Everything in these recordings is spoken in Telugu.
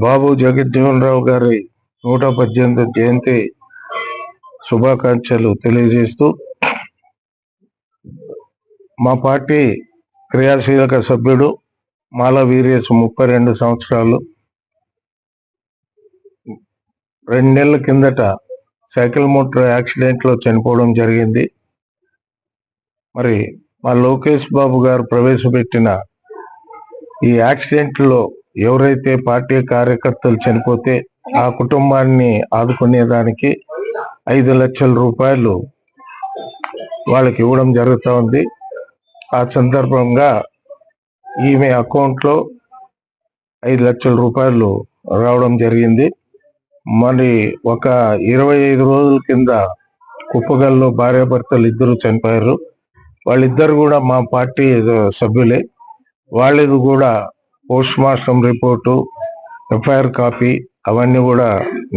బాబు జగజ్జీవన్ రావు గారి 118వ జయంతి శుభాకాంక్షలు తెలియజేస్తూ మా పార్టీ క్రియాశీలక సభ్యుడు మాల వీరేశ్ 32 సంవత్సరాలు 2 నెలల కిందట సైకిల్ మోటార్ యాక్సిడెంట్ లో చనిపోవడం జరిగింది. మరి మా లోకేష్ బాబు గారు ప్రవేశపెట్టిన ఈ యాక్సిడెంట్ లో ఎవరైతే పార్టీ కార్యకర్తలు చనిపోతే ఆ కుటుంబాన్ని ఆదుకునేదానికి 5 లక్షల రూపాయలు వాళ్ళకి ఇవ్వడం జరుగుతూ ఉంది. ఆ సందర్భంగా ఈమె అకౌంట్లో 5 లక్షల రూపాయలు రావడం జరిగింది. మరి ఒక 25 రోజుల కింద కుప్పగల్లో భార్యాభర్తలు ఇద్దరు చనిపోయారు. వాళ్ళిద్దరు కూడా మా పార్టీ సభ్యులే. వాళ్ళది కూడా post mortem report, FIR copy అవన్నీ కూడా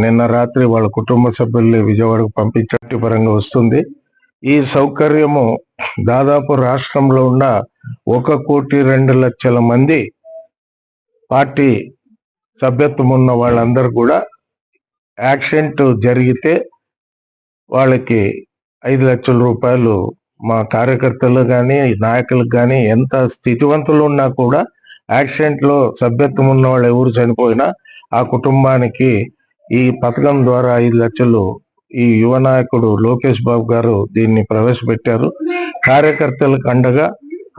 నిన్న రాత్రి వాళ్ళ కుటుంబ సభ్యుల్ని విజయవాడకు పంపించే పరంగా వస్తుంది. ఈ సౌకర్యము దాదాపు రాష్ట్రంలో ఉన్న 1,02,00,000 మంది పార్టీ సభ్యత్వం ఉన్న వాళ్ళందరూ కూడా యాక్సిడెంట్ జరిగితే వాళ్ళకి 5 లక్షల రూపాయలు మా కార్యకర్తలు కానీ నాయకులకు కానీ ఎంత స్థితివంతులు ఉన్నా కూడా యాక్సిడెంట్ లో సభ్యత్వం ఉన్న వాళ్ళు ఎవరు చనిపోయినా ఆ కుటుంబానికి ఈ పథకం ద్వారా 5 లక్షలు ఈ యువ నాయకుడు లోకేష్ బాబు గారు దీన్ని ప్రవేశపెట్టారు. కార్యకర్తలకు అండగా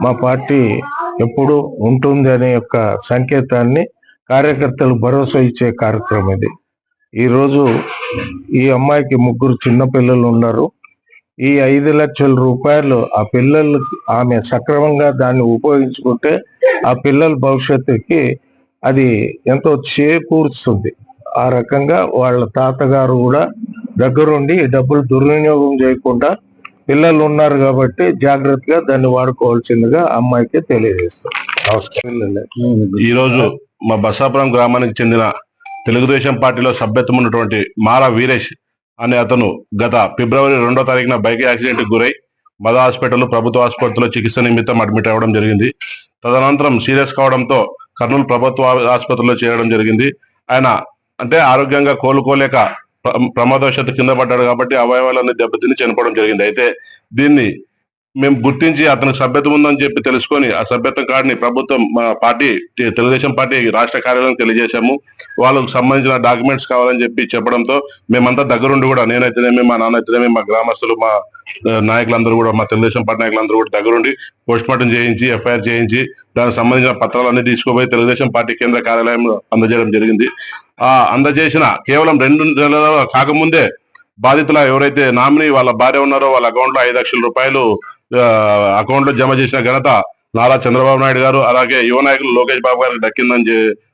మా పార్టీ ఎప్పుడు ఉంటుంది అనే యొక్క సంకేతాన్ని కార్యకర్తలు భరోసా ఇచ్చే కార్యక్రమం ఇది. ఈరోజు ఈ అమ్మాయికి 3 చిన్న పిల్లలు ఉన్నారు. ఈ 5 లక్షల రూపాయలు ఆ పిల్లలు ఆమె సక్రమంగా దాన్ని ఉపయోగించుకుంటే ఆ పిల్లల భవిష్యత్తుకి అది ఎంతో చేకూరుస్తుంది. ఆ రకంగా వాళ్ళ తాతగారు కూడా దగ్గరుండి డబ్బులు దుర్వినియోగం చేయకుండా పిల్లలు ఉన్నారు కాబట్టి జాగ్రత్తగా దాన్ని వాడుకోవాల్సిందిగా అమ్మాయికి తెలియజేస్తాం. నమస్కారం. ఈరోజు మా బసాపురం గ్రామానికి చెందిన తెలుగుదేశం పార్టీలో సభ్యత్వం ఉన్నటువంటి మాల వీరేష్ అనే అతను గత ఫిబ్రవరి 2వ తారీఖున బైక్ యాక్సిడెంట్ కు గురై మద హాస్పిటల్ ప్రభుత్వ ఆసుపత్రిలో చికిత్స నిమిత్తం అడ్మిట్ అవ్వడం జరిగింది. తదనంతరం సీరియస్ కావడంతో కర్నూలు ప్రభుత్వ ఆసుపత్రిలో చేరడం జరిగింది. ఆయన అంటే ఆరోగ్యంగా కోలుకోలేక ప్రమాదవశాత్తు కింద పడ్డాడు కాబట్టి అవయవాలన్నీ దెబ్బతిని చనిపోవడం జరిగింది. అయితే దీన్ని మేము గుర్తించి అతనికి సభ్యత్వం ఉందని చెప్పి తెలుసుకొని ఆ సభ్యత్వం కార్డుని ప్రభుత్వం పార్టీ తెలుగుదేశం పార్టీ రాష్ట్ర కార్యాలయం తెలియజేశాము. వాళ్ళకు సంబంధించిన డాక్యుమెంట్స్ కావాలని చెప్పి చెప్పడంతో మేమంతా దగ్గరుండి కూడా నేనైతేనేమి మా నాన్న అయితేనేమి మా గ్రామస్తులు మా నాయకులందరూ కూడా మా తెలుగుదేశం పార్టీ నాయకులందరూ కూడా దగ్గరుండి పోస్ట్ మార్టం చేయించి ఎఫ్ఐఆర్ చేయించి దానికి సంబంధించిన పత్రాలన్నీ తీసుకుపోయి తెలుగుదేశం పార్టీ కేంద్ర కార్యాలయం అందజేయడం జరిగింది. ఆ అందజేసిన కేవలం 2 నెలల కాకముందే బాధితుల ఎవరైతే నామినీ వాళ్ళ భార్య ఉన్నారో వాళ్ళ అకౌంట్ లో 5 లక్షల రూపాయలు అకౌంట్ లో జమ చేసిన ఘనత నారా చంద్రబాబు నాయుడు గారు అలాగే యువ నాయకులు లోకేష్ బాబు గారికి దక్కిందని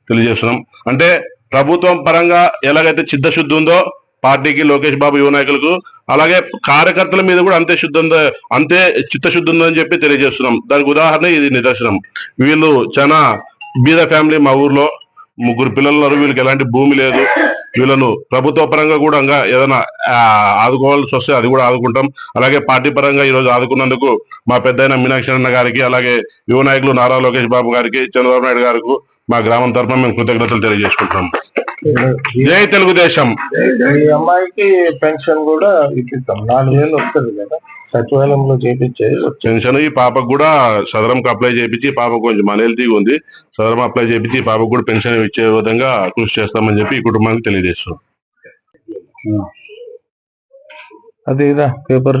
తెలియజేస్తున్నాం. అంటే ప్రభుత్వం పరంగా ఎలాగైతే చిత్తశుద్ధి ఉందో పార్టీకి లోకేష్ బాబు యువ నాయకులకు అలాగే కార్యకర్తల మీద కూడా అంతే చిత్తశుద్ధి ఉందని చెప్పి తెలియజేస్తున్నాం. దానికి ఉదాహరణ ఇది నిదర్శనం. వీళ్ళు చాలా బీద ఫ్యామిలీ. మా ఊర్లో 3 పిల్లలు ఉన్నారు. వీళ్ళకి ఎలాంటి భూమి లేదు. వీళ్ళను ప్రభుత్వ పరంగా కూడా ఏదైనా ఆదుకోవాల్సి వస్తే అది కూడా ఆదుకుంటాం. అలాగే పార్టీ పరంగా ఈ రోజు ఆదుకున్నందుకు మా పెద్దయిన మీనాక్షి అన్న గారికి అలాగే యువ నాయకులు నారా లోకేష్ బాబు గారికి చంద్రబాబు నాయుడు గారికి మా గ్రామం తరఫున మేము కృతజ్ఞతలు తెలియజేసుకుంటున్నాం. జై తెలుగుదేశం. ఈ అమ్మాయికి పెన్షన్ కూడా ఇప్పిస్తాం. 4,000 వస్తుంది కదా సచివాలయంలో చేపించే పెన్షన్. ఈ పాపకు కూడా సదరంకి అప్లై చేయించి పాపకు కొంచెం మనెల్తీగా ఉంది. సదరం అప్లై చేయించి ఈ పాపకు కూడా పెన్షన్ ఇచ్చే విధంగా కృషి చేస్తామని చెప్పి ఈ కుటుంబానికి తెలియజేస్తున్నాం. అదేదా పేపర్